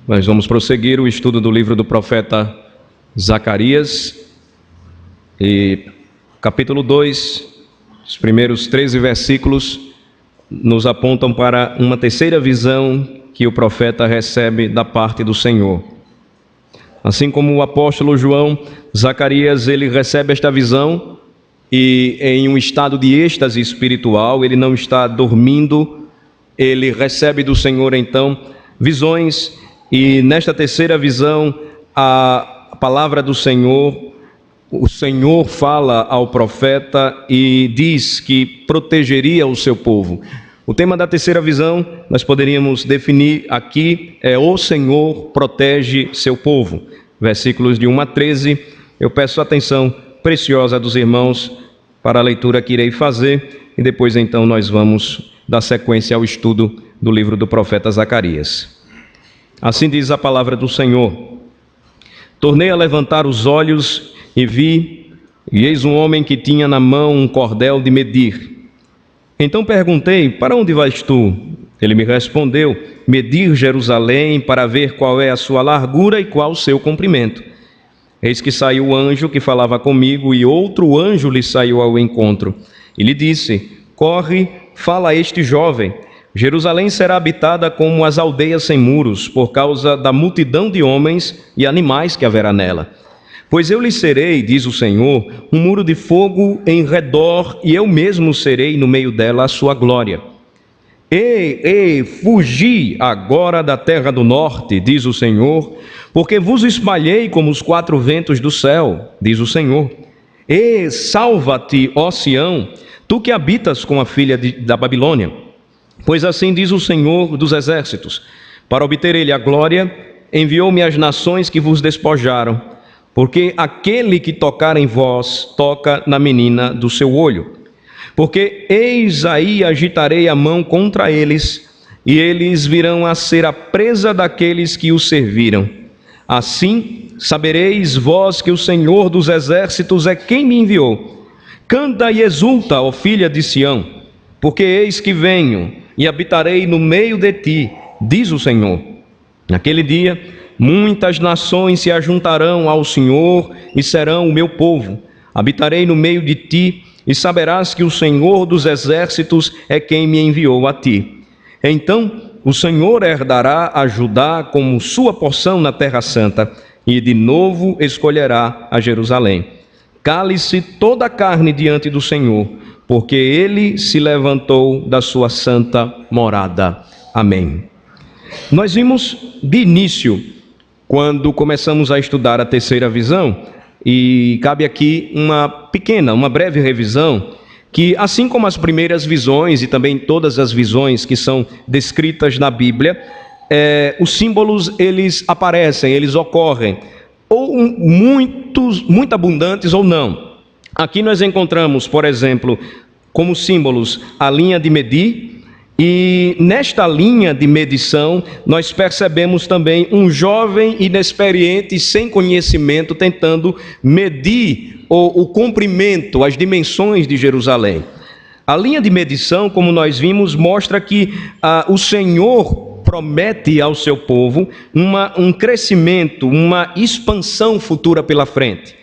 Nós vamos prosseguir o estudo do livro do profeta Zacarias, e capítulo 2, os primeiros 13 versículos nos apontam para uma terceira visão que o profeta recebe da parte do Senhor. Assim como o apóstolo João, Zacarias, ele recebe esta visão e em um estado de êxtase espiritual, ele não está dormindo, ele recebe do Senhor então visões. E nesta terceira visão, a palavra do Senhor, o Senhor fala ao profeta e diz que protegeria o seu povo. O tema da terceira visão, nós poderíamos definir aqui, é o Senhor protege seu povo. Versículos de 1 a 13, eu peço a atenção preciosa dos irmãos para a leitura que irei fazer, e depois então nós vamos dar sequência ao estudo do livro do profeta Zacarias. Assim diz a palavra do Senhor: tornei a levantar os olhos e vi, e eis um homem que tinha na mão um cordel de medir. Então perguntei: para onde vais tu? Ele me respondeu: medir Jerusalém para ver qual é a sua largura e qual o seu comprimento. Eis que saiu o anjo que falava comigo, e outro anjo lhe saiu ao encontro. E lhe disse: corre, fala a este jovem. Jerusalém será habitada como as aldeias sem muros, por causa da multidão de homens e animais que haverá nela. Pois eu lhe serei, diz o Senhor, um muro de fogo em redor, e eu mesmo serei no meio dela a sua glória. Ei, fugi agora da terra do norte, diz o Senhor, porque vos espalhei como os quatro ventos do céu, diz o Senhor. Salva-te, ó Sião, tu que habitas com a filha da Babilônia. Pois assim diz o Senhor dos exércitos: para obter ele a glória, enviou-me às nações que vos despojaram, porque aquele que tocar em vós, toca na menina do seu olho. Porque eis aí agitarei a mão contra eles, e eles virão a ser a presa daqueles que os serviram. Assim sabereis vós que o Senhor dos exércitos é quem me enviou. Canta e exulta, ó filha de Sião, porque eis que venho e habitarei no meio de ti, diz o Senhor. Naquele dia, muitas nações se ajuntarão ao Senhor e serão o meu povo. Habitarei no meio de ti, e saberás que o Senhor dos exércitos é quem me enviou a ti. Então o Senhor herdará a Judá como sua porção na terra santa, e de novo escolherá a Jerusalém. Cale-se toda a carne diante do Senhor, porque ele se levantou da sua santa morada. Amém. Nós vimos de início, quando começamos a estudar a terceira visão, e cabe aqui uma breve revisão, que assim como as primeiras visões e também todas as visões que são descritas na Bíblia, os símbolos eles aparecem, eles ocorrem, ou muito abundantes ou não. Aqui nós encontramos, por exemplo, como símbolos a linha de medir, e nesta linha de medição nós percebemos também um jovem inexperiente, sem conhecimento, tentando medir o comprimento, as dimensões de Jerusalém. A linha de medição, como nós vimos, mostra que o Senhor promete ao seu povo um crescimento, uma expansão futura pela frente.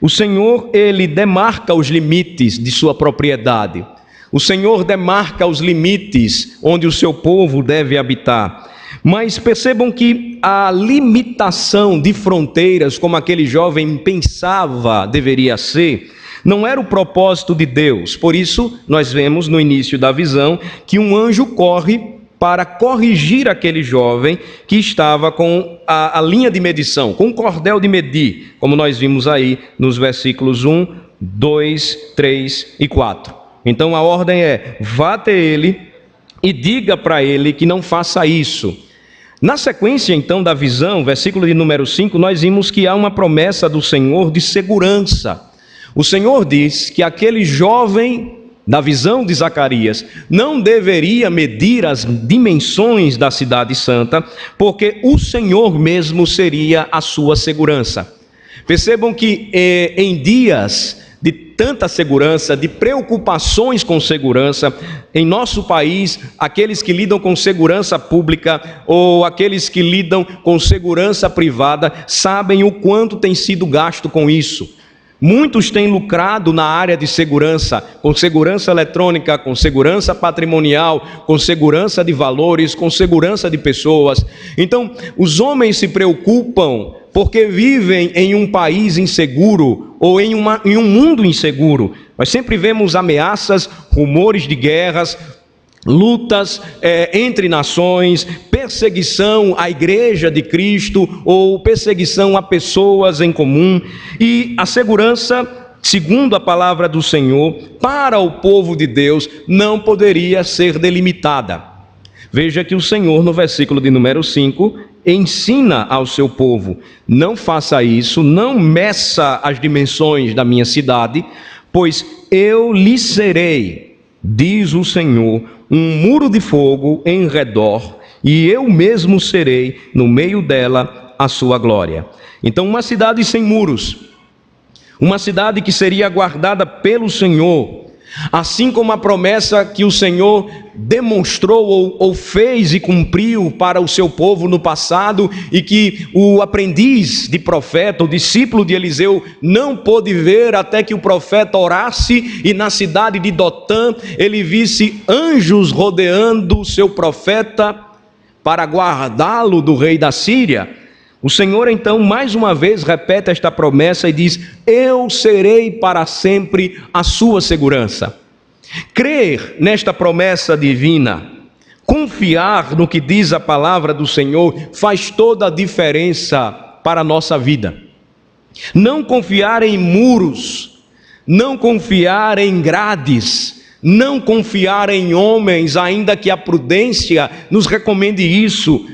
O Senhor, ele demarca os limites de sua propriedade. O Senhor demarca os limites onde o seu povo deve habitar. Mas percebam que a limitação de fronteiras, como aquele jovem pensava deveria ser, não era o propósito de Deus. Por isso, nós vemos no início da visão que um anjo corre para corrigir aquele jovem que estava com a linha de medição, com o cordel de medir, como nós vimos aí nos versículos 1, 2, 3 e 4. Então a ordem é: vá até ele e diga para ele que não faça isso. Na sequência então da visão, versículo de número 5, nós vimos que há uma promessa do Senhor de segurança. O Senhor diz que aquele jovem da visão de Zacarias não deveria medir as dimensões da cidade santa, porque o Senhor mesmo seria a sua segurança. Percebam que em dias de tanta segurança, de preocupações com segurança. Em nosso país, aqueles que lidam com segurança pública ou aqueles que lidam com segurança privada sabem o quanto tem sido gasto com isso. Muitos têm lucrado na área de segurança, com segurança eletrônica, com segurança patrimonial, com segurança de valores, com segurança de pessoas. Então, os homens se preocupam porque vivem em um país inseguro ou em um mundo inseguro. Nós sempre vemos ameaças, rumores de guerras, lutas entre nações, perseguição à igreja de Cristo ou perseguição a pessoas em comum. E a segurança, segundo a palavra do Senhor, para o povo de Deus não poderia ser delimitada. Veja que o Senhor, no versículo de número 5, ensina ao seu povo: não faça isso, não meça as dimensões da minha cidade, pois eu lhe serei, diz o Senhor, um muro de fogo em redor, e eu mesmo serei no meio dela a sua glória. Então, uma cidade sem muros, uma cidade que seria guardada pelo Senhor, assim como a promessa que o Senhor demonstrou ou fez e cumpriu para o seu povo no passado, e que o aprendiz de profeta, o discípulo de Eliseu, não pôde ver até que o profeta orasse e na cidade de Dotã ele visse anjos rodeando o seu profeta para guardá-lo do rei da Síria. O Senhor então mais uma vez repete esta promessa e diz: eu serei para sempre a sua segurança. Crer nesta promessa divina, confiar no que diz a palavra do Senhor, faz toda a diferença para a nossa vida. Não confiar em muros, não confiar em grades, não confiar em homens, ainda que a prudência nos recomende isso.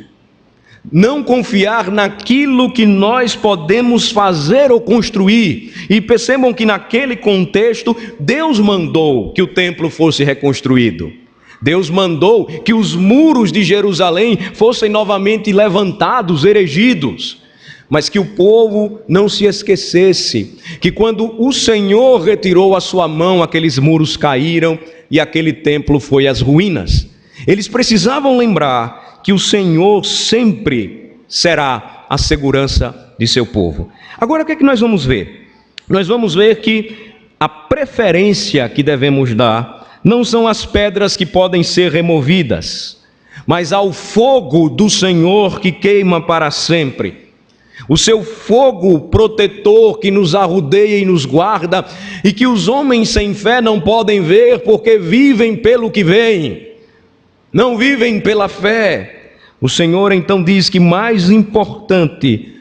Não confiar naquilo que nós podemos fazer ou construir. E percebam que naquele contexto, Deus mandou que o templo fosse reconstruído. Deus mandou que os muros de Jerusalém fossem novamente levantados, erigidos. Mas que o povo não se esquecesse que quando o Senhor retirou a sua mão, aqueles muros caíram e aquele templo foi às ruínas. Eles precisavam lembrar que o Senhor sempre será a segurança de seu povo. Agora, o que é que nós vamos ver? Nós vamos ver que a preferência que devemos dar não são as pedras que podem ser removidas, mas ao fogo do Senhor que queima para sempre. O seu fogo protetor que nos arrodeia e nos guarda, e que os homens sem fé não podem ver porque vivem pelo que veem. Não vivem pela fé. O Senhor então diz que mais importante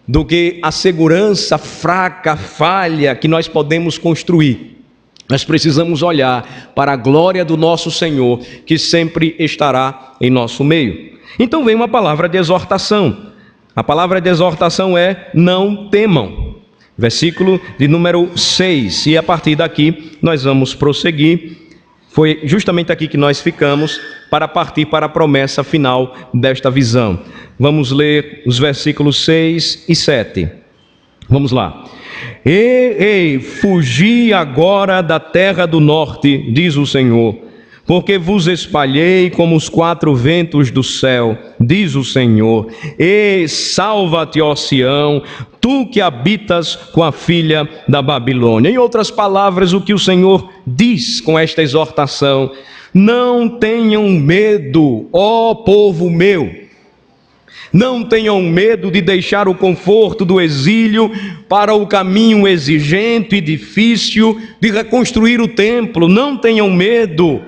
do que a segurança fraca, falha que nós podemos construir, nós precisamos olhar para a glória do nosso Senhor, que sempre estará em nosso meio. Então vem uma palavra de exortação. A palavra de exortação é: não temam. Versículo de número 6. E a partir daqui nós vamos prosseguir. Foi justamente aqui que nós ficamos para partir para a promessa final desta visão. Vamos ler os versículos 6 e 7. Vamos lá. Ei, fugi agora da terra do norte, diz o Senhor, porque vos espalhei como os quatro ventos do céu, diz o Senhor. E salva-te, ó Sião, tu que habitas com a filha da Babilônia. Em outras palavras, o que o Senhor diz com esta exortação: não tenham medo, ó povo meu. Não tenham medo de deixar o conforto do exílio para o caminho exigente e difícil de reconstruir o templo. Não tenham medo.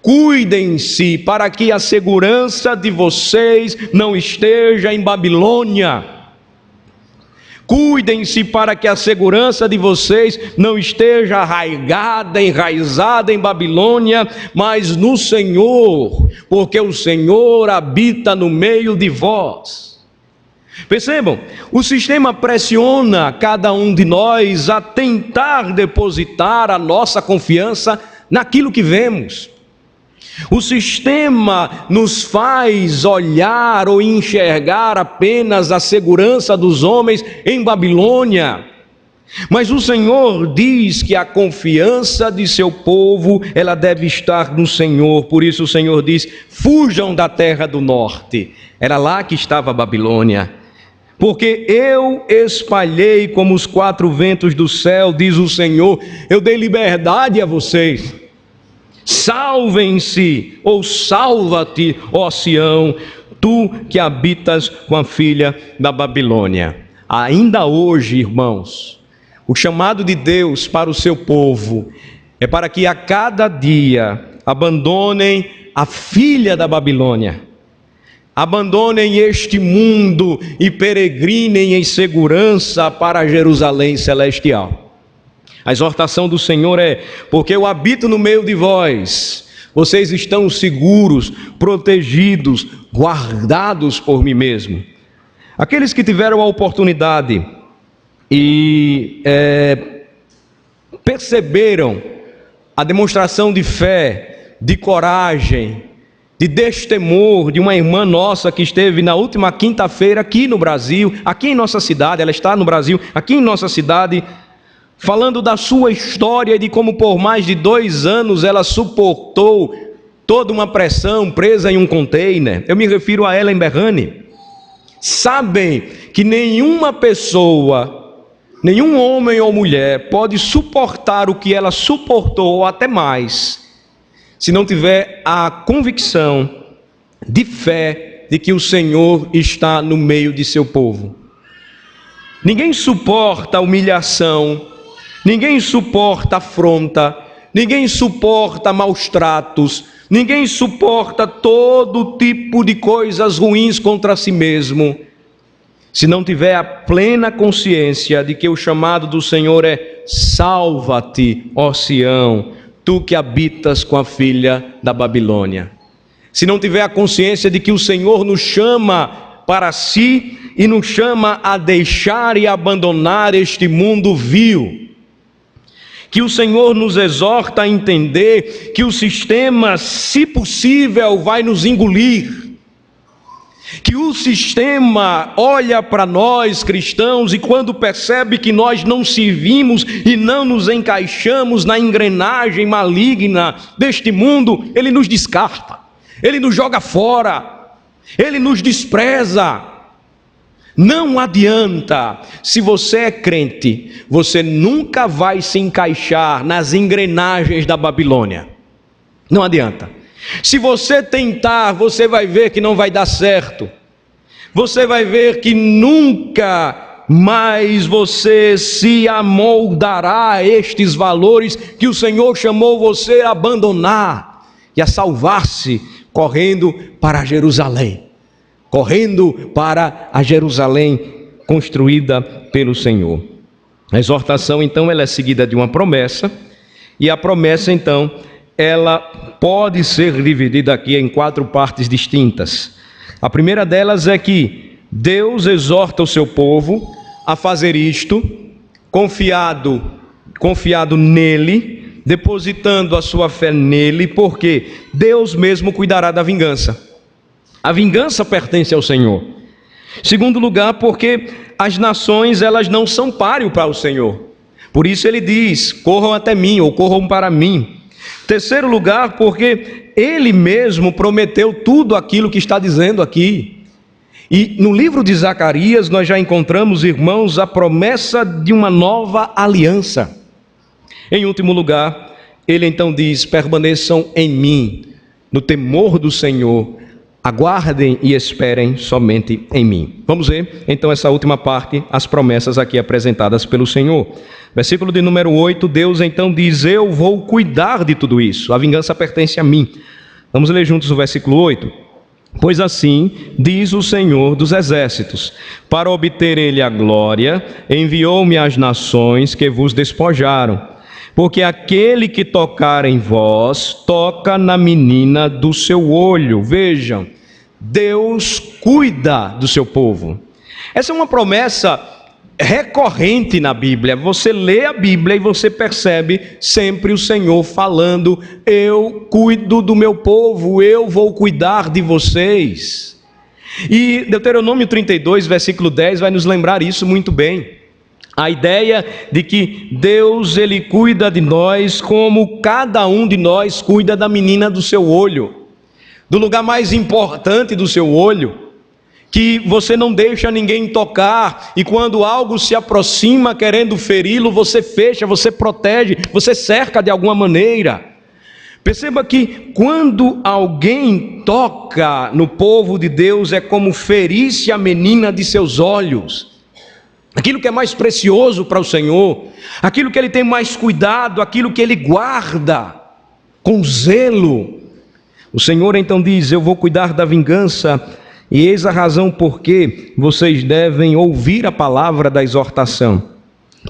Cuidem-se para que a segurança de vocês não esteja em Babilônia. Cuidem-se para que a segurança de vocês não esteja arraigada, enraizada em Babilônia, mas no Senhor, porque o Senhor habita no meio de vós. Percebam, o sistema pressiona cada um de nós a tentar depositar a nossa confiança naquilo que vemos. O sistema nos faz olhar ou enxergar apenas a segurança dos homens em Babilônia. Mas o Senhor diz que a confiança de seu povo, ela deve estar no Senhor. Por isso o Senhor diz: fujam da terra do norte. Era lá que estava a Babilônia. Porque eu espalhei como os quatro ventos do céu, diz o Senhor, eu dei liberdade a vocês. Salvem-se, ou salva-te, ó Sião, tu que habitas com a filha da Babilônia. Ainda hoje, irmãos, o chamado de Deus para o seu povo é para que a cada dia abandonem a filha da Babilônia, abandonem este mundo e peregrinem em segurança para Jerusalém celestial. A exortação do Senhor é: porque eu habito no meio de vós, vocês estão seguros, protegidos, guardados por mim mesmo. Aqueles que tiveram a oportunidade e perceberam a demonstração de fé, de coragem, de destemor de uma irmã nossa que esteve na última quinta-feira aqui no Brasil, aqui em nossa cidade, ela está no Brasil, aqui em nossa cidade, falando da sua história e de como por mais de 2 anos ela suportou toda uma pressão presa em um container. Eu me refiro a Ellen Berrani. Sabem que nenhuma pessoa, nenhum homem ou mulher pode suportar o que ela suportou ou até mais, se não tiver a convicção de fé de que o Senhor está no meio de seu povo. Ninguém suporta humilhação, ninguém suporta afronta, ninguém suporta maus tratos, ninguém suporta todo tipo de coisas ruins contra si mesmo, se não tiver a plena consciência de que o chamado do Senhor é: salva-te, ó Sião, tu que habitas com a filha da Babilônia. Se não tiver a consciência de que o Senhor nos chama para si e nos chama a deixar e abandonar este mundo vil, que o Senhor nos exorta a entender que o sistema, se possível, vai nos engolir, que o sistema olha para nós cristãos e quando percebe que nós não servimos e não nos encaixamos na engrenagem maligna deste mundo, ele nos descarta, ele nos joga fora, ele nos despreza. Não adianta, se você é crente, você nunca vai se encaixar nas engrenagens da Babilônia. Não adianta. Se você tentar, você vai ver que não vai dar certo. Você vai ver que nunca mais você se amoldará a estes valores que o Senhor chamou você a abandonar e a salvar-se correndo para Jerusalém. Correndo para a Jerusalém construída pelo Senhor. A exortação então ela é seguida de uma promessa, e a promessa então ela pode ser dividida aqui em 4 partes distintas. A primeira delas é que Deus exorta o seu povo a fazer isto, confiado nele, depositando a sua fé nele, porque Deus mesmo cuidará da vingança. A vingança pertence ao Senhor. Segundo lugar, porque as nações elas não são páreo para o Senhor. Por isso ele diz: corram até mim, ou corram para mim. Terceiro lugar, porque ele mesmo prometeu tudo aquilo que está dizendo aqui. E no livro de Zacarias nós já encontramos, irmãos, a promessa de uma nova aliança. Em último lugar, ele então diz: permaneçam em mim, no temor do Senhor, aguardem e esperem somente em mim. Vamos ver então essa última parte, as promessas aqui apresentadas pelo Senhor. Versículo de número 8, Deus então diz: eu vou cuidar de tudo isso, a vingança pertence a mim. Vamos ler juntos o versículo 8. Pois assim diz o Senhor dos exércitos: para obter ele a glória, enviou-me às nações que vos despojaram. Porque aquele que tocar em vós, toca na menina do seu olho. Vejam, Deus cuida do seu povo. Essa é uma promessa recorrente na Bíblia. Você lê a Bíblia e você percebe sempre o Senhor falando: eu cuido do meu povo, eu vou cuidar de vocês. E Deuteronômio 32, versículo 10 vai nos lembrar isso muito bem. A ideia de que Deus, Ele cuida de nós como cada um de nós cuida da menina do seu olho, do lugar mais importante do seu olho, que você não deixa ninguém tocar, e quando algo se aproxima querendo feri-lo, você fecha, você protege, você cerca de alguma maneira. Perceba que quando alguém toca no povo de Deus, é como ferir-se a menina de seus olhos. Aquilo que é mais precioso para o Senhor, aquilo que Ele tem mais cuidado, aquilo que Ele guarda com zelo. O Senhor então diz: eu vou cuidar da vingança, e eis a razão por que vocês devem ouvir a palavra da exortação,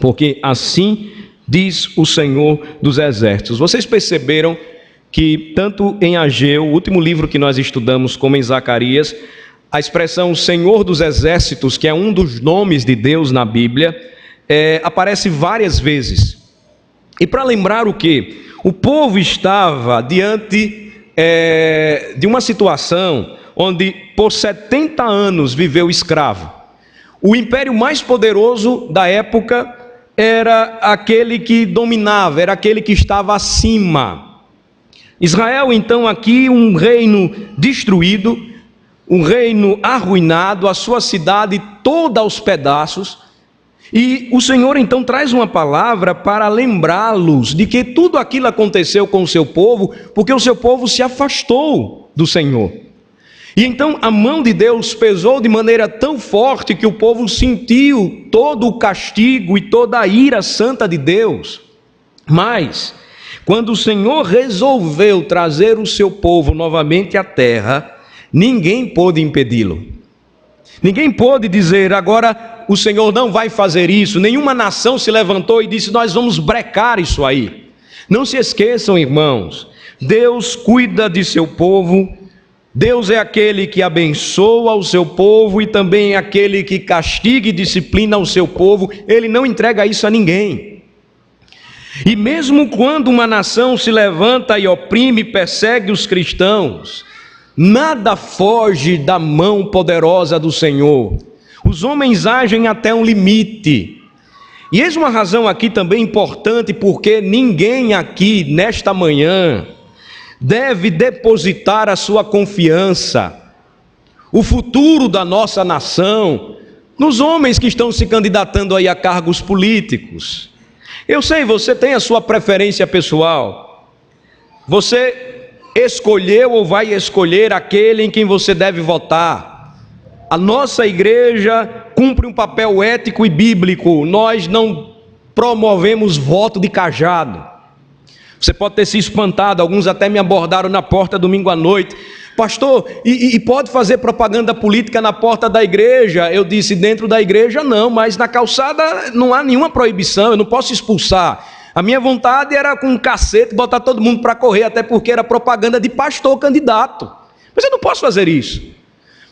porque assim diz o Senhor dos Exércitos. Vocês perceberam que tanto em Ageu, o último livro que nós estudamos, como em Zacarias, a expressão Senhor dos Exércitos, que é um dos nomes de Deus na Bíblia, aparece várias vezes. E para lembrar o quê? O povo estava diante de uma situação onde por 70 anos viveu escravo. O império mais poderoso da época era aquele que dominava, era aquele que estava acima. Israel, então, aqui um reino destruído, um reino arruinado, a sua cidade toda aos pedaços, e o Senhor então traz uma palavra para lembrá-los de que tudo aquilo aconteceu com o seu povo, porque o seu povo se afastou do Senhor. E então a mão de Deus pesou de maneira tão forte que o povo sentiu todo o castigo e toda a ira santa de Deus. Mas, quando o Senhor resolveu trazer o seu povo novamente à terra, ninguém pôde impedi-lo. Ninguém pôde dizer: agora o Senhor não vai fazer isso. Nenhuma nação se levantou e disse: nós vamos brecar isso aí. Não se esqueçam, irmãos, Deus cuida de seu povo. Deus é aquele que abençoa o seu povo e também é aquele que castiga e disciplina o seu povo. Ele não entrega isso a ninguém. E mesmo quando uma nação se levanta e oprime e persegue os cristãos, nada foge da mão poderosa do Senhor. Os homens agem até um limite. E eis uma razão aqui também importante, porque ninguém aqui nesta manhã deve depositar a sua confiança, o futuro da nossa nação, nos homens que estão se candidatando aí a cargos políticos. Eu sei, você tem a sua preferência pessoal, você escolheu ou vai escolher aquele em quem você deve votar. A nossa igreja cumpre um papel ético e bíblico, nós não promovemos voto de cajado. Você pode ter se espantado, alguns até me abordaram na porta domingo à noite: pastor, e pode fazer propaganda política na porta da igreja? Eu disse: dentro da igreja não, mas na calçada não há nenhuma proibição, eu não posso expulsar. A minha vontade era com um cacete botar todo mundo para correr, até porque era propaganda de pastor candidato. Mas eu não posso fazer isso.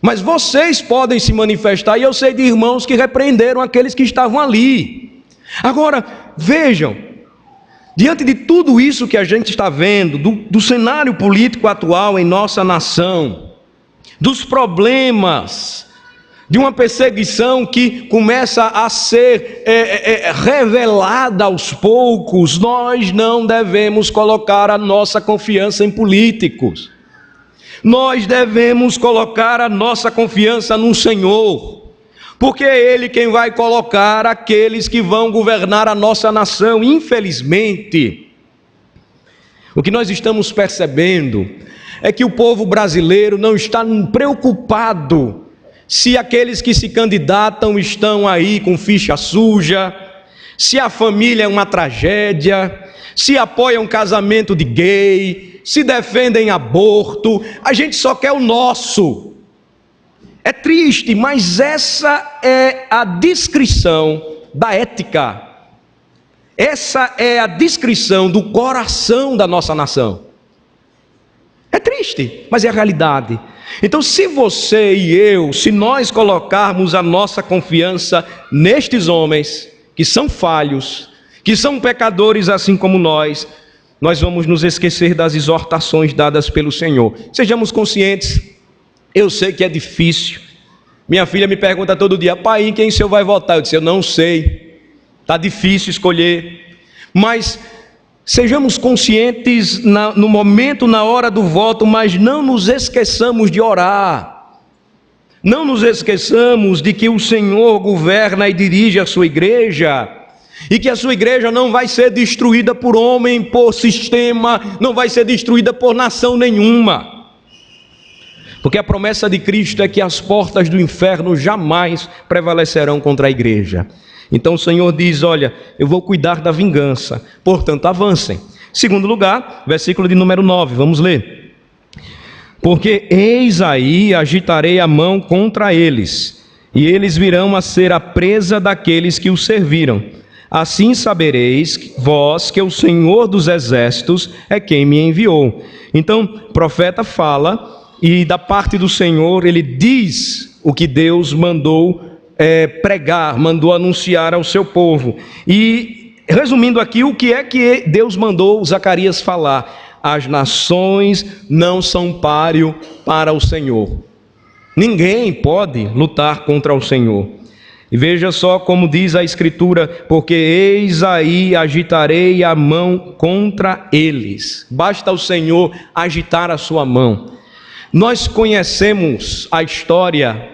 Mas vocês podem se manifestar, e eu sei de irmãos que repreenderam aqueles que estavam ali. Agora, vejam, diante de tudo isso que a gente está vendo, do cenário político atual em nossa nação, dos problemas, de uma perseguição que começa a ser revelada aos poucos, nós não devemos colocar a nossa confiança em políticos. Nós devemos colocar a nossa confiança no Senhor, porque é Ele quem vai colocar aqueles que vão governar a nossa nação. Infelizmente, o que nós estamos percebendo é que o povo brasileiro não está preocupado se aqueles que se candidatam estão aí com ficha suja, se a família é uma tragédia, se apoiam casamento de gay, se defendem aborto. A gente só quer o nosso. É triste, mas essa é a descrição da ética. Essa é a descrição do coração da nossa nação. É triste, mas é a realidade. Então, se você e eu, se nós colocarmos a nossa confiança nestes homens, que são falhos, que são pecadores assim como nós vamos nos esquecer das exortações dadas pelo Senhor. Sejamos conscientes. Eu sei que é difícil. Minha filha me pergunta todo dia: pai, em quem o senhor vai votar? Eu disse: eu não sei. está difícil escolher, mas sejamos conscientes no momento, na hora do voto, mas não nos esqueçamos de orar. Não nos esqueçamos de que o Senhor governa e dirige a sua igreja, e que a sua igreja não vai ser destruída por homem, por sistema, não vai ser destruída por nação nenhuma. Porque a promessa de Cristo é que as portas do inferno jamais prevalecerão contra a igreja. Então o Senhor diz, olha, eu vou cuidar da vingança, portanto avancem. Segundo lugar, versículo de número 9, vamos ler. Porque eis aí agitarei a mão contra eles, e eles virão a ser a presa daqueles que os serviram. Assim sabereis vós que o Senhor dos exércitos é quem me enviou. Então o profeta fala, e da parte do Senhor ele diz o que Deus mandou pregar, mandou anunciar ao seu povo. E resumindo aqui, o que é que Deus mandou Zacarias falar? As nações não são páreo para o Senhor. Ninguém pode lutar contra o Senhor. E veja só como diz a Escritura, porque eis aí agitarei a mão contra eles. Basta o Senhor agitar a sua mão. Nós conhecemos a história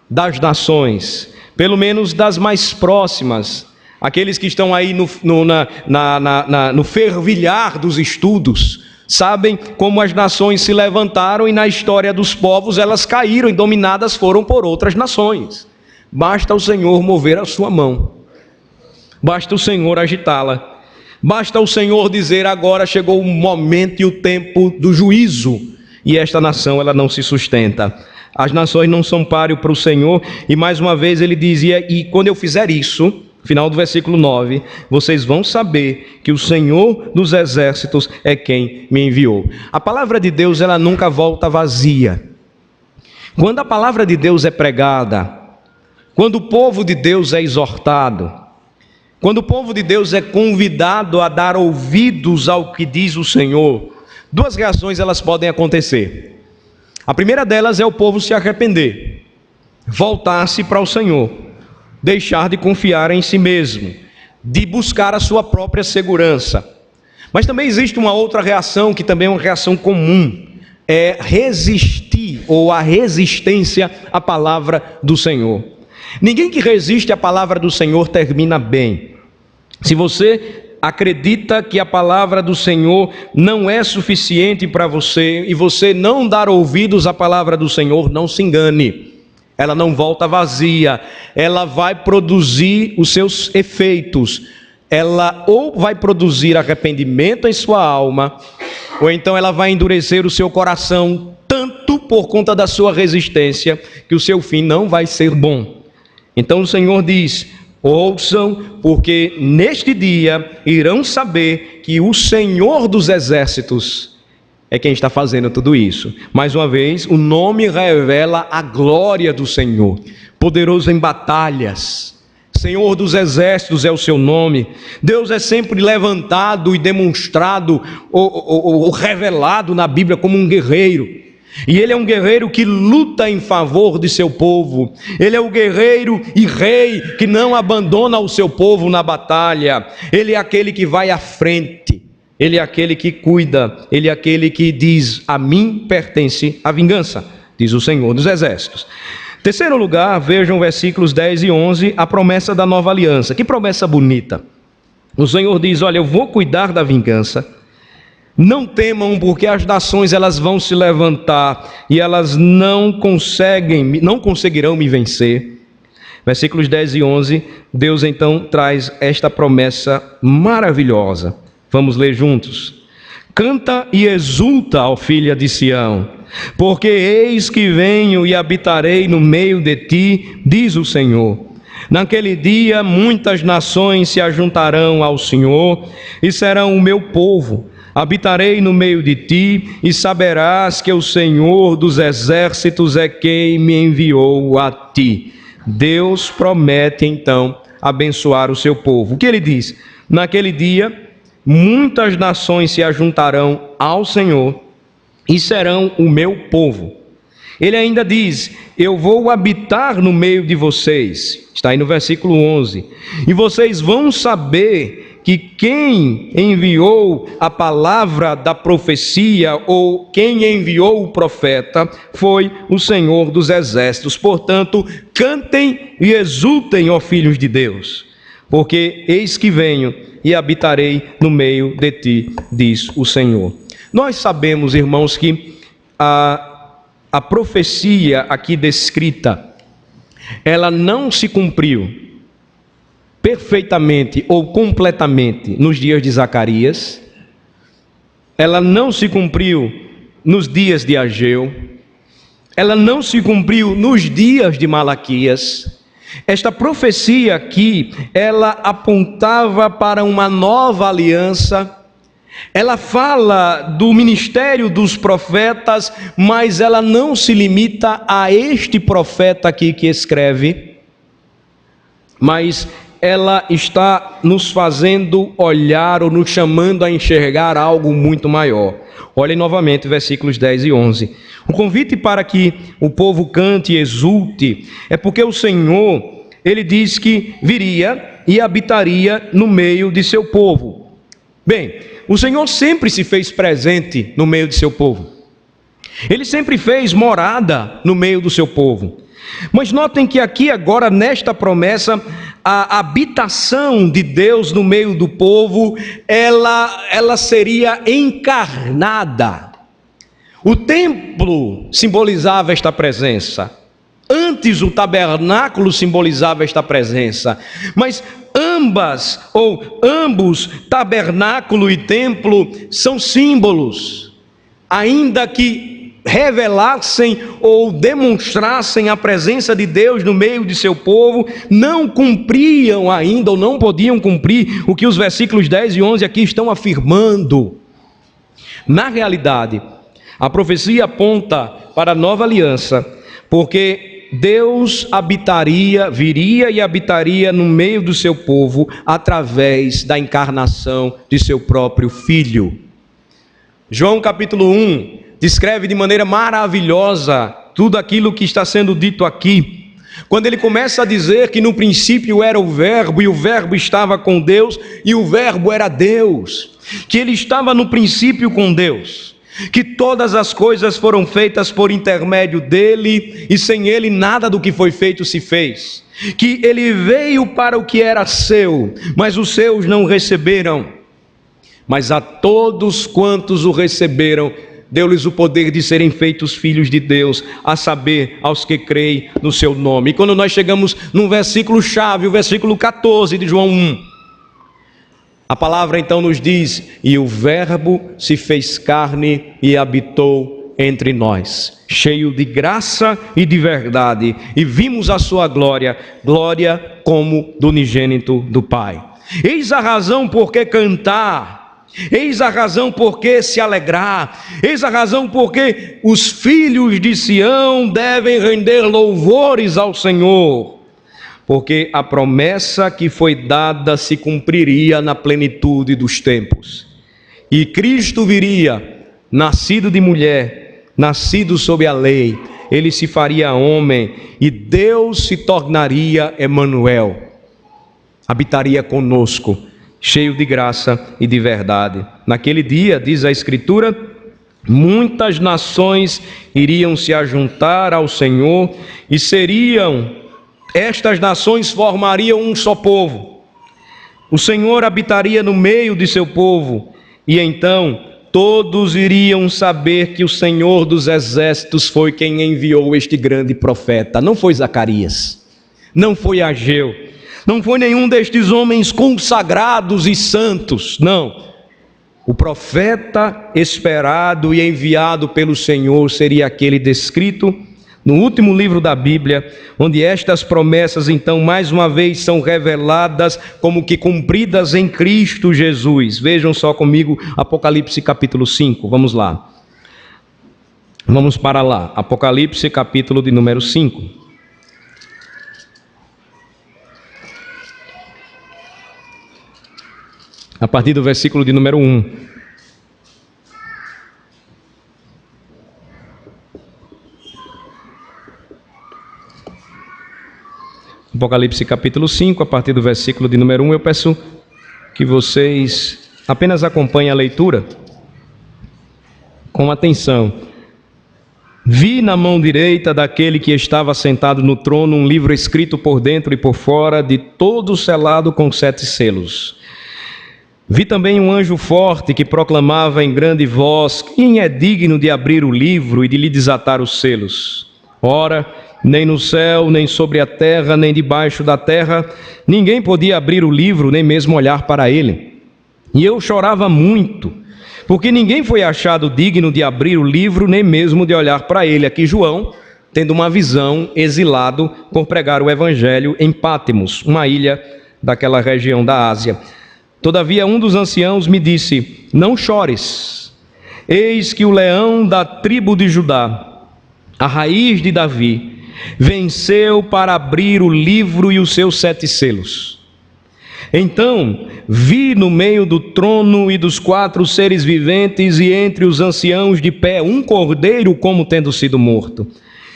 das nações, pelo menos das mais próximas. Aqueles que estão aí no fervilhar dos estudos, sabem como as nações se levantaram e na história dos povos elas caíram e dominadas foram por outras nações. Basta o Senhor mover a sua mão, basta o Senhor agitá-la, basta o Senhor dizer agora chegou o momento e o tempo do juízo, e esta nação ela não se sustenta. As nações não são páreo para o Senhor, e mais uma vez ele dizia, e quando eu fizer isso, final do versículo 9, vocês vão saber que o Senhor dos exércitos é quem me enviou. A palavra de Deus, ela nunca volta vazia. Quando a palavra de Deus é pregada, quando o povo de Deus é exortado, quando o povo de Deus é convidado a dar ouvidos ao que diz o Senhor, duas reações elas podem acontecer. A primeira delas é o povo se arrepender, voltar-se para o Senhor, deixar de confiar em si mesmo, de buscar a sua própria segurança. Mas também existe uma outra reação, que também é uma reação comum, é resistir, ou a resistência à palavra do Senhor. Ninguém que resiste à palavra do Senhor termina bem. Se você acredita que a palavra do Senhor não é suficiente para você, e você não dar ouvidos à palavra do Senhor, não se engane. Ela não volta vazia, ela vai produzir os seus efeitos. Ela ou vai produzir arrependimento em sua alma, ou então ela vai endurecer o seu coração, tanto por conta da sua resistência, que o seu fim não vai ser bom. Então o Senhor diz, ouçam, porque neste dia irão saber que o Senhor dos exércitos é quem está fazendo tudo isso. Mais uma vez, o nome revela a glória do Senhor, poderoso em batalhas. Senhor dos exércitos é o seu nome. Deus é sempre levantado e demonstrado ou revelado na Bíblia como um guerreiro. E Ele é um guerreiro que luta em favor de seu povo. Ele é o guerreiro e rei que não abandona o seu povo na batalha. Ele é aquele que vai à frente. Ele é aquele que cuida, Ele é aquele que diz, a mim pertence a vingança, diz o Senhor dos exércitos. Terceiro lugar, vejam versículos 10 e 11, a promessa da nova aliança. Que promessa bonita. O Senhor diz, olha, eu vou cuidar da vingança. Não temam, porque as nações elas vão se levantar e elas não conseguirão me vencer. Versículos 10 e 11, Deus então traz esta promessa maravilhosa. Vamos ler juntos. Canta e exulta, ó filha de Sião, porque eis que venho e habitarei no meio de ti, diz o Senhor. Naquele dia muitas nações se ajuntarão ao Senhor e serão o meu povo. Habitarei no meio de ti e saberás que o Senhor dos exércitos é quem me enviou a ti. Deus promete então abençoar o seu povo. O que ele diz? Naquele dia muitas nações se ajuntarão ao Senhor e serão o meu povo. ele ainda diz: eu vou habitar no meio de vocês. Está aí no versículo 11. E vocês vão saber que quem enviou a palavra da profecia, ou quem enviou o profeta, foi o Senhor dos Exércitos. Portanto, cantem e exultem, ó filhos de Deus, porque eis que venho e habitarei no meio de ti, diz o Senhor. Nós sabemos, irmãos, que a profecia aqui descrita, ela não se cumpriu perfeitamente ou completamente nos dias de Zacarias, ela não se cumpriu nos dias de Ageu, ela não se cumpriu nos dias de Malaquias. Esta profecia aqui, ela apontava para uma nova aliança. Ela fala do ministério dos profetas, mas ela não se limita a este profeta aqui que escreve, mas ela está nos fazendo olhar ou nos chamando a enxergar algo muito maior. Olhem novamente versículos 10 e 11. O convite para que o povo cante e exulte é porque o Senhor, ele diz que viria e habitaria no meio de seu povo. Bem, o Senhor sempre se fez presente no meio de seu povo. Ele sempre fez morada no meio do seu povo. Mas notem que aqui agora, nesta promessa, a habitação de Deus no meio do povo, ela seria encarnada. O templo simbolizava esta presença. Antes o tabernáculo simbolizava esta presença. Mas ambos, tabernáculo e templo, são símbolos, ainda que revelassem ou demonstrassem a presença de Deus no meio de seu povo, não cumpriam ainda, ou não podiam cumprir o que os versículos 10 e 11 aqui estão afirmando. Na realidade, a profecia aponta para a nova aliança, porque Deus viria e habitaria no meio do seu povo através da encarnação de seu próprio Filho. João capítulo 1 descreve de maneira maravilhosa tudo aquilo que está sendo dito aqui, quando ele começa a dizer que no princípio era o Verbo, e o Verbo estava com Deus, e o Verbo era Deus, que ele estava no princípio com Deus, que todas as coisas foram feitas por intermédio dele, e sem ele nada do que foi feito se fez, que ele veio para o que era seu, mas os seus não receberam, mas a todos quantos o receberam, deu-lhes o poder de serem feitos filhos de Deus, a saber, aos que creem no seu nome. E quando nós chegamos num versículo chave, o versículo 14 de João 1, a palavra então nos diz: e o Verbo se fez carne e habitou entre nós, cheio de graça e de verdade, e vimos a sua glória, glória como do unigênito do Pai. Eis a razão por que cantar, eis a razão por que se alegrar, eis a razão por que os filhos de Sião devem render louvores ao Senhor, porque a promessa que foi dada se cumpriria na plenitude dos tempos, e Cristo viria, nascido de mulher, nascido sob a lei, ele se faria homem, e Deus se tornaria Emanuel, habitaria conosco, cheio de graça e de verdade. Naquele dia, diz a Escritura, muitas nações iriam se ajuntar ao Senhor, e estas nações formariam um só povo. O Senhor habitaria no meio de seu povo, e então todos iriam saber que o Senhor dos Exércitos foi quem enviou este grande profeta. Não foi Zacarias, não foi Ageu, não foi nenhum destes homens consagrados e santos, não. O profeta esperado e enviado pelo Senhor seria aquele descrito no último livro da Bíblia, onde estas promessas então mais uma vez são reveladas como que cumpridas em Cristo Jesus. Vejam só comigo Apocalipse capítulo 5, vamos lá. Vamos para lá, Apocalipse capítulo de número 5. A partir do versículo de número 1. Apocalipse capítulo 5, a partir do versículo de número 1, eu peço que vocês apenas acompanhem a leitura com atenção. Vi na mão direita daquele que estava sentado no trono um livro escrito por dentro e por fora, de todo selado com 7 selos. Vi também um anjo forte que proclamava em grande voz: quem é digno de abrir o livro e de lhe desatar os selos? Ora, nem no céu, nem sobre a terra, nem debaixo da terra, ninguém podia abrir o livro, nem mesmo olhar para ele. E eu chorava muito, porque ninguém foi achado digno de abrir o livro, nem mesmo de olhar para ele. Aqui João, tendo uma visão, exilado por pregar o evangelho em Pátimos, uma ilha daquela região da Ásia. Todavia um dos anciãos me disse: não chores, eis que o leão da tribo de Judá, a raiz de Davi, venceu para abrir o livro e os seus 7 selos. Então vi no meio do trono e dos 4 seres viventes e entre os anciãos de pé um cordeiro como tendo sido morto.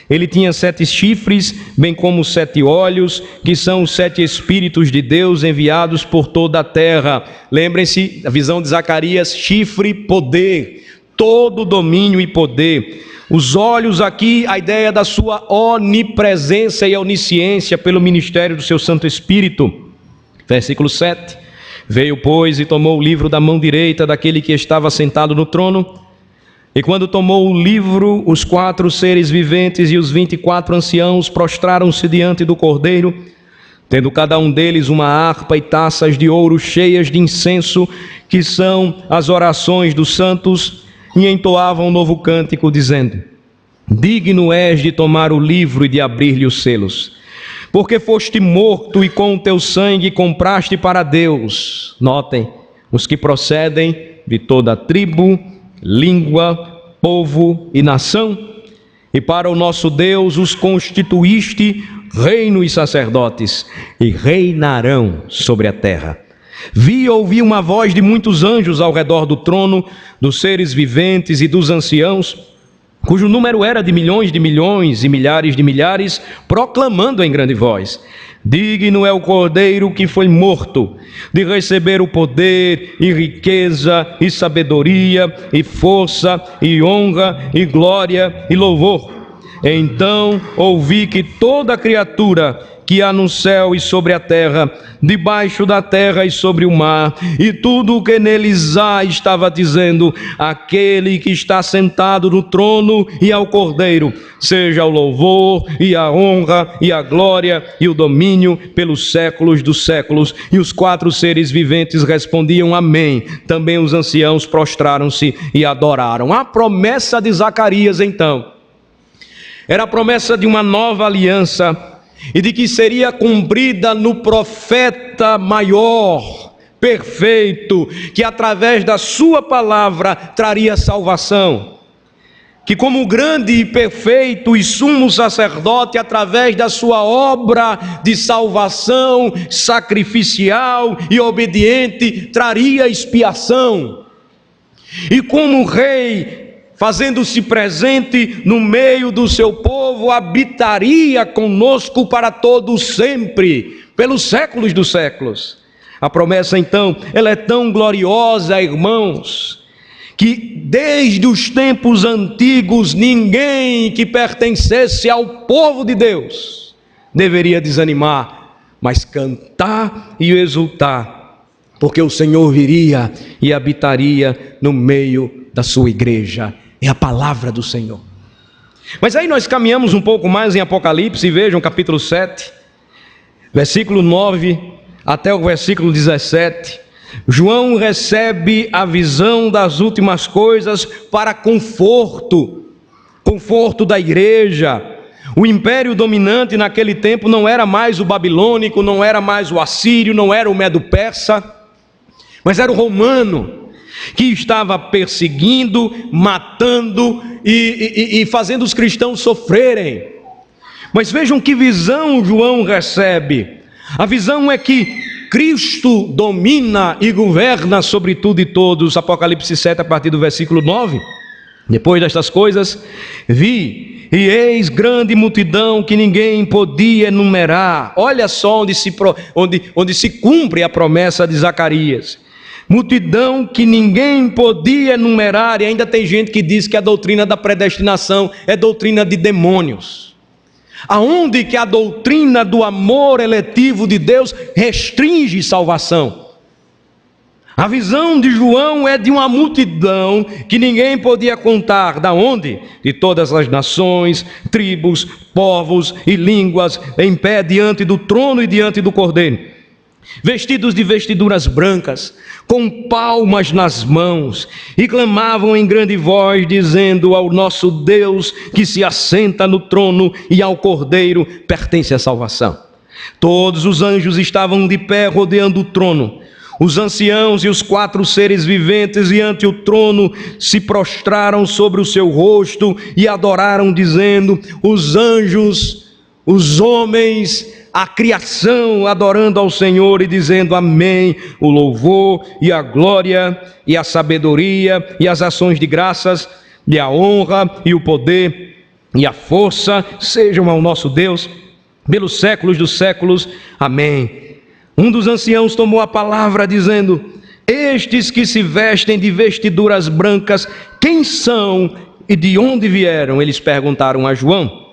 Ele tinha 7 chifres, bem como 7 olhos, que são os 7 Espíritos de Deus enviados por toda a terra. Lembrem-se da visão de Zacarias: chifre, poder, todo domínio e poder. Os olhos aqui, a ideia da sua onipresença e onisciência pelo ministério do seu Santo Espírito. Versículo 7. Veio, pois, e tomou o livro da mão direita daquele que estava sentado no trono. E quando tomou o livro, os 4 seres viventes e os 24 anciãos prostraram-se diante do Cordeiro, tendo cada um deles uma harpa e taças de ouro cheias de incenso, que são as orações dos santos, e entoavam um novo cântico, dizendo: digno és de tomar o livro e de abrir-lhe os selos, porque foste morto e com o teu sangue compraste para Deus. Notem, os que procedem de toda a tribo, língua, povo e nação, e para o nosso Deus os constituíste reino e sacerdotes, e reinarão sobre a terra. Vi e ouvi uma voz de muitos anjos ao redor do trono, dos seres viventes e dos anciãos, cujo número era de milhões e milhares de milhares, proclamando em grande voz: digno é o Cordeiro que foi morto, de receber o poder, e riqueza, e sabedoria, e força, e honra, e glória, e louvor. Então ouvi que toda criatura que há no céu e sobre a terra, debaixo da terra e sobre o mar, e tudo o que neles há, estava dizendo: aquele que está sentado no trono e ao Cordeiro, seja o louvor, e a honra, e a glória, e o domínio pelos séculos dos séculos. E os 4 seres viventes respondiam: amém. Também os anciãos prostraram-se e adoraram. A promessa de Zacarias, então, era a promessa de uma nova aliança, e de que seria cumprida no profeta maior, perfeito, que através da sua palavra traria salvação, que como grande e perfeito e sumo sacerdote, através da sua obra de salvação sacrificial e obediente, traria expiação, e como rei, fazendo-se presente no meio do seu povo, habitaria conosco para todo sempre, pelos séculos dos séculos. A promessa, então, ela é tão gloriosa, irmãos, que desde os tempos antigos, ninguém que pertencesse ao povo de Deus deveria desanimar, mas cantar e exultar, porque o Senhor viria e habitaria no meio da sua igreja. É a palavra do Senhor. Mas aí nós caminhamos um pouco mais em Apocalipse, e vejam capítulo 7, versículo 9 até o versículo 17. João recebe a visão das últimas coisas para conforto da igreja. O império dominante naquele tempo não era mais o babilônico, não era mais o assírio, não era o medo-persa, mas era o romano, que estava perseguindo, matando e fazendo os cristãos sofrerem. Mas vejam que visão João recebe. A visão é que Cristo domina e governa sobre tudo e todos. Apocalipse 7, a partir do versículo 9. Depois destas coisas, vi, e eis grande multidão que ninguém podia enumerar. Olha só onde se cumpre a promessa de Zacarias. Multidão que ninguém podia enumerar, e ainda tem gente que diz que a doutrina da predestinação é doutrina de demônios. Aonde que a doutrina do amor eletivo de Deus restringe salvação? A visão de João é de uma multidão que ninguém podia contar. Da onde? De todas as nações, tribos, povos e línguas, em pé diante do trono e diante do Cordeiro, vestidos de vestiduras brancas, com palmas nas mãos, e clamavam em grande voz, dizendo: ao nosso Deus que se assenta no trono e ao Cordeiro pertence a salvação. Todos os anjos estavam de pé rodeando o trono. Os anciãos e os 4 seres viventes diante o trono se prostraram sobre o seu rosto e adoraram, dizendo: os anjos, os homens, a criação adorando ao Senhor e dizendo: amém. O louvor e a glória e a sabedoria e as ações de graças e a honra e o poder e a força sejam ao nosso Deus pelos séculos dos séculos. Amém. Um dos anciãos tomou a palavra, dizendo: estes que se vestem de vestiduras brancas, quem são e de onde vieram? Eles perguntaram a João.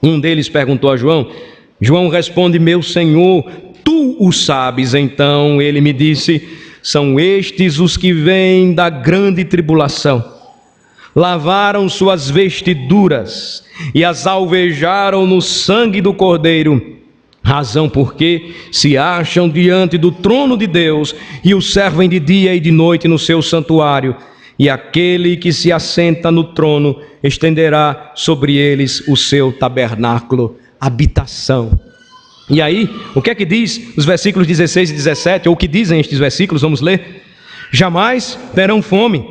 Um deles perguntou a João. João responde: meu Senhor, tu o sabes. Então ele me disse: são estes os que vêm da grande tribulação. Lavaram suas vestiduras e as alvejaram no sangue do Cordeiro, razão porque se acham diante do trono de Deus e o servem de dia e de noite no seu santuário. E aquele que se assenta no trono estenderá sobre eles o seu tabernáculo, habitação. E aí, o que é que diz os versículos 16 e 17, ou o que dizem estes versículos? Vamos ler. Jamais terão fome,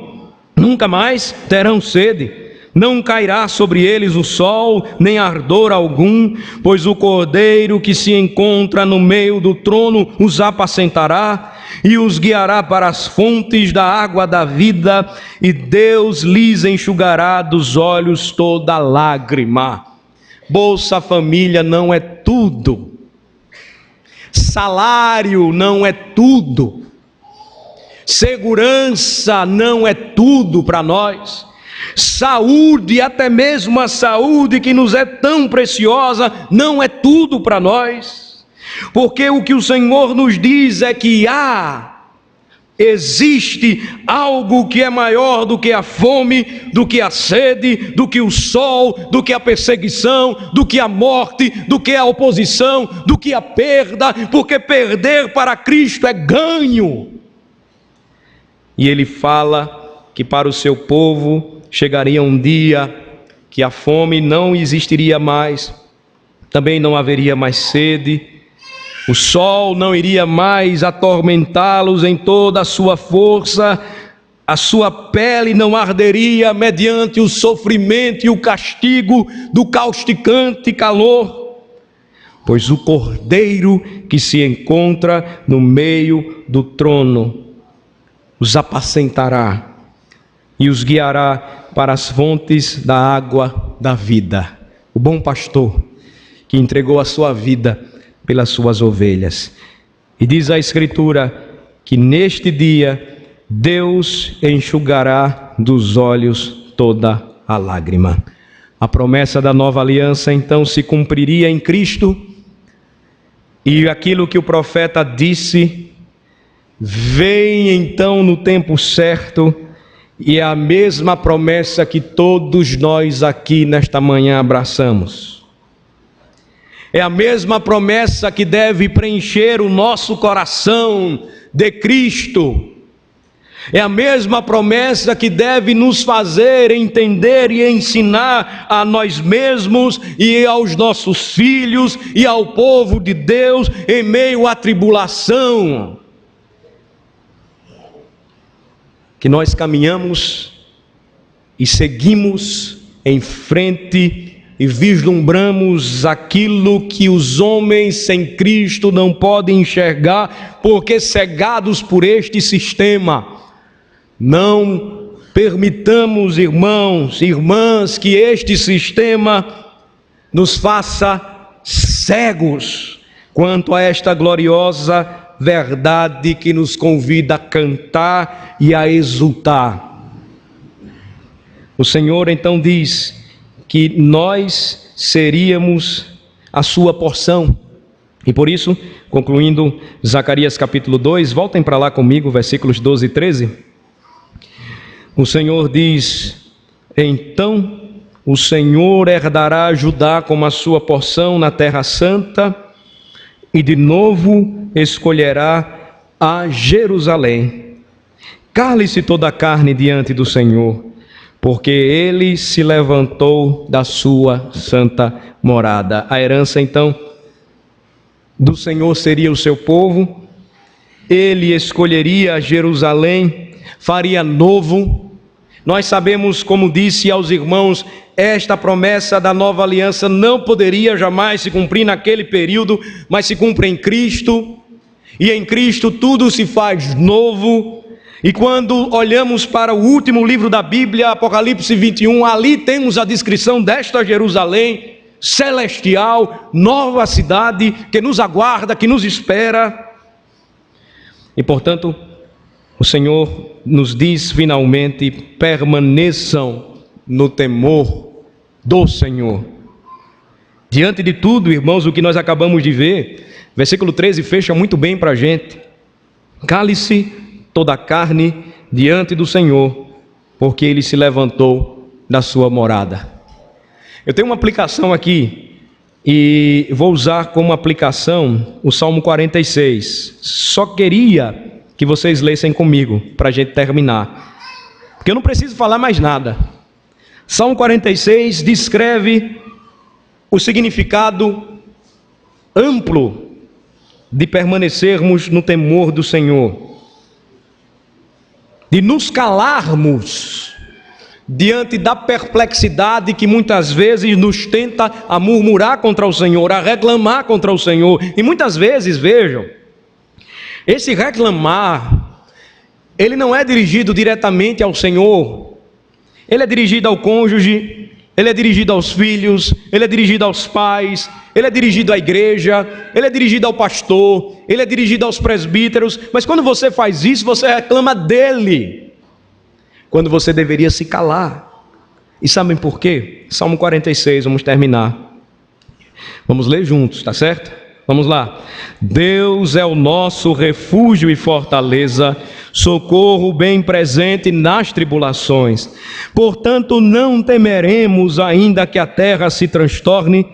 nunca mais terão sede. Não cairá sobre eles o sol, nem ardor algum, pois o Cordeiro que se encontra no meio do trono os apacentará e os guiará para as fontes da água da vida, e Deus lhes enxugará dos olhos toda lágrima. Bolsa Família não é tudo. Salário não é tudo. Segurança não é tudo para nós. Saúde, até mesmo a saúde que nos é tão preciosa, não é tudo para nós. Porque o que o Senhor nos diz é que existe algo que é maior do que a fome, do que a sede, do que o sol, do que a perseguição, do que a morte, do que a oposição, do que a perda, porque perder para Cristo é ganho. E ele fala que para o seu povo chegaria um dia que a fome não existiria mais, também não haveria mais sede, o sol não iria mais atormentá-los em toda a sua força, a sua pele não arderia mediante o sofrimento e o castigo do causticante calor, pois o Cordeiro que se encontra no meio do trono os apacentará e os guiará para as fontes da água da vida. O bom pastor que entregou a sua vida pelas suas ovelhas. E diz a Escritura que neste dia Deus enxugará dos olhos toda a lágrima. A promessa da nova aliança então se cumpriria em Cristo, e aquilo que o profeta disse vem então no tempo certo. E é a mesma promessa que todos nós aqui nesta manhã abraçamos. É a mesma promessa que deve preencher o nosso coração de Cristo. É a mesma promessa que deve nos fazer entender e ensinar a nós mesmos e aos nossos filhos e ao povo de Deus em meio à tribulação. Que nós caminhamos e seguimos em frente e vislumbramos aquilo que os homens sem Cristo não podem enxergar, porque cegados por este sistema, não permitamos, irmãos e irmãs, que este sistema nos faça cegos quanto a esta gloriosa verdade que nos convida a cantar e a exultar. O Senhor então diz que nós seríamos a sua porção. E por isso, concluindo Zacarias capítulo 2, voltem para lá comigo, versículos 12 e 13. O Senhor diz: então o Senhor herdará Judá como a sua porção na terra santa, e de novo escolherá a Jerusalém. Cale-se toda a carne diante do Senhor, porque ele se levantou da sua santa morada. A herança então do Senhor seria o seu povo, ele escolheria Jerusalém, faria novo. Nós sabemos, como disse aos irmãos, esta promessa da nova aliança não poderia jamais se cumprir naquele período, mas se cumpre em Cristo, e em Cristo tudo se faz novo. E quando olhamos para o último livro da Bíblia, Apocalipse 21, ali temos a descrição desta Jerusalém celestial, nova cidade que nos aguarda, que nos espera. E portanto, o Senhor nos diz finalmente: permaneçam no temor do Senhor. Diante de tudo, irmãos, o que nós acabamos de ver, versículo 13 fecha muito bem para a gente. Cale-se toda a carne diante do Senhor, porque ele se levantou da sua morada. Eu tenho uma aplicação aqui e vou usar como aplicação o Salmo 46. Só queria que vocês lessem comigo para a gente terminar, porque eu não preciso falar mais nada. Salmo 46 descreve o significado amplo de permanecermos no temor do Senhor, de nos calarmos diante da perplexidade que muitas vezes nos tenta a murmurar contra o Senhor, a reclamar contra o Senhor. E muitas vezes, vejam, esse reclamar, ele não é dirigido diretamente ao Senhor, ele é dirigido ao cônjuge, ele é dirigido aos filhos, ele é dirigido aos pais, ele é dirigido à igreja, ele é dirigido ao pastor, ele é dirigido aos presbíteros. Mas quando você faz isso, você reclama dele, quando você deveria se calar. E sabem por quê? Salmo 46, vamos terminar. Vamos ler juntos, tá certo? Vamos lá. Deus é o nosso refúgio e fortaleza, socorro bem presente nas tribulações. Portanto, não temeremos, ainda que a terra se transtorne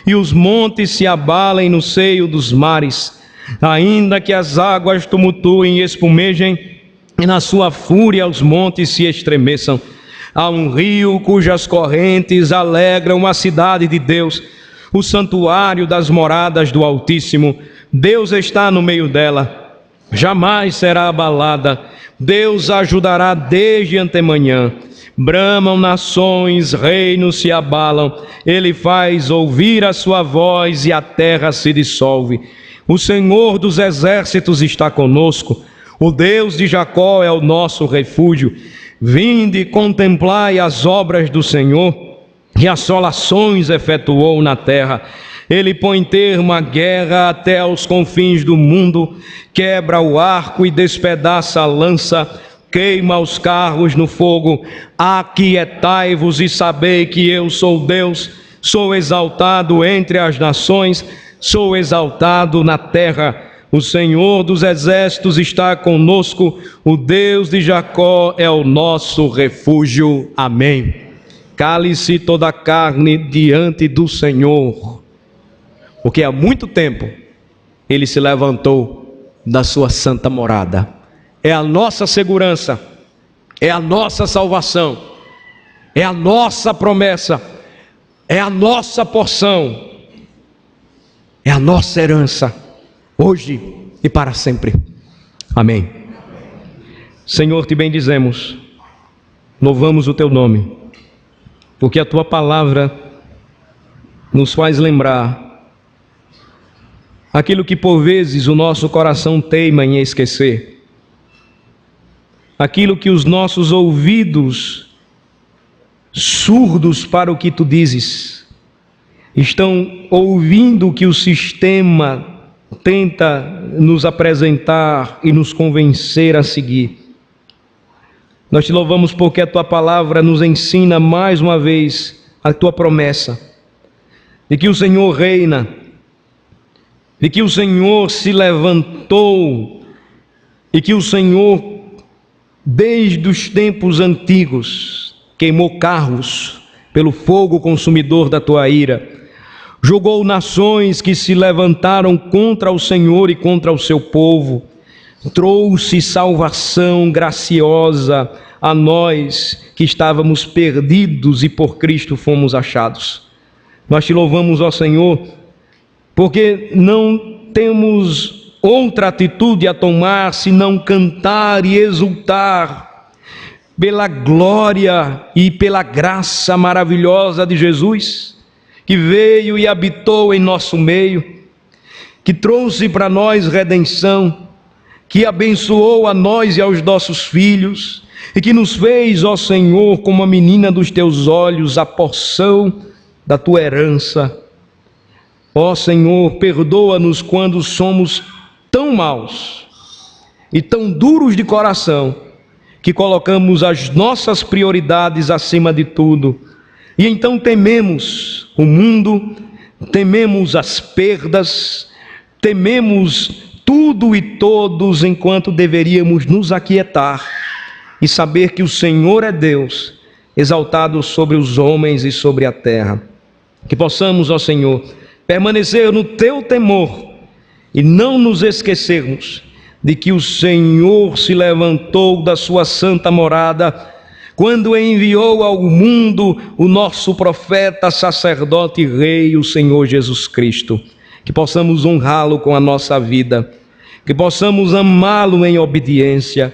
e os montes se abalem no seio dos mares, ainda que as águas tumultuem e espumejem, e na sua fúria os montes se estremeçam. Há um rio cujas correntes alegram a cidade de Deus, o santuário das moradas do Altíssimo. Deus está no meio dela, jamais será abalada. Deus a ajudará desde antemanhã. Bramam nações, reinos se abalam. Ele faz ouvir a sua voz e a terra se dissolve. O Senhor dos exércitos está conosco. O Deus de Jacó é o nosso refúgio. Vinde, contemplai as obras do Senhor, que assolações efetuou na terra. Ele põe termo à guerra até aos confins do mundo, quebra o arco e despedaça a lança, queima os carros no fogo. Aquietai-vos e sabei que eu sou Deus, sou exaltado entre as nações, sou exaltado na terra. O Senhor dos exércitos está conosco, o Deus de Jacó é o nosso refúgio. Amém. Cale-se toda a carne diante do Senhor, porque há muito tempo ele se levantou da sua santa morada. É a nossa segurança, é a nossa salvação, é a nossa promessa, é a nossa porção, é a nossa herança, hoje e para sempre. Amém. Senhor, te bendizemos, louvamos o teu nome, porque a tua palavra nos faz lembrar aquilo que por vezes o nosso coração teima em esquecer. aquilo que os nossos ouvidos, surdos para o que tu dizes, estão ouvindo o que o sistema tenta nos apresentar e nos convencer a seguir. Nós te louvamos porque a tua palavra nos ensina mais uma vez a tua promessa de que o Senhor reina, de que o Senhor se levantou e que o Senhor, desde os tempos antigos, queimou carros pelo fogo consumidor da tua ira, julgou nações que se levantaram contra o Senhor e contra o seu povo, trouxe salvação graciosa a nós que estávamos perdidos e por Cristo fomos achados. Nós te louvamos, ó Senhor, porque não temos outra atitude a tomar senão cantar e exultar pela glória e pela graça maravilhosa de Jesus, que veio e habitou em nosso meio, que trouxe para nós redenção, que abençoou a nós e aos nossos filhos, e que nos fez, ó Senhor, como a menina dos teus olhos, a porção da tua herança. Ó Senhor, perdoa-nos quando somos tão maus e tão duros de coração, que colocamos as nossas prioridades acima de tudo, e então tememos o mundo, tememos as perdas, tememos tudo e todos, enquanto deveríamos nos aquietar e saber que o Senhor é Deus, exaltado sobre os homens e sobre a terra. Que possamos, ó Senhor, permanecer no teu temor e não nos esquecermos de que o Senhor se levantou da sua santa morada quando enviou ao mundo o nosso profeta, sacerdote e rei, o Senhor Jesus Cristo. Que possamos honrá-lo com a nossa vida, que possamos amá-lo em obediência,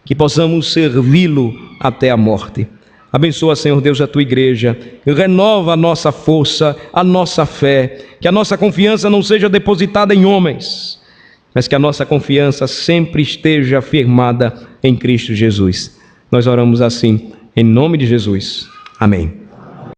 que possamos servi-lo até a morte. Abençoa, Senhor Deus, a tua igreja, renova a nossa força, a nossa fé, que a nossa confiança não seja depositada em homens, mas que a nossa confiança sempre esteja firmada em Cristo Jesus. Nós oramos assim, em nome de Jesus. Amém.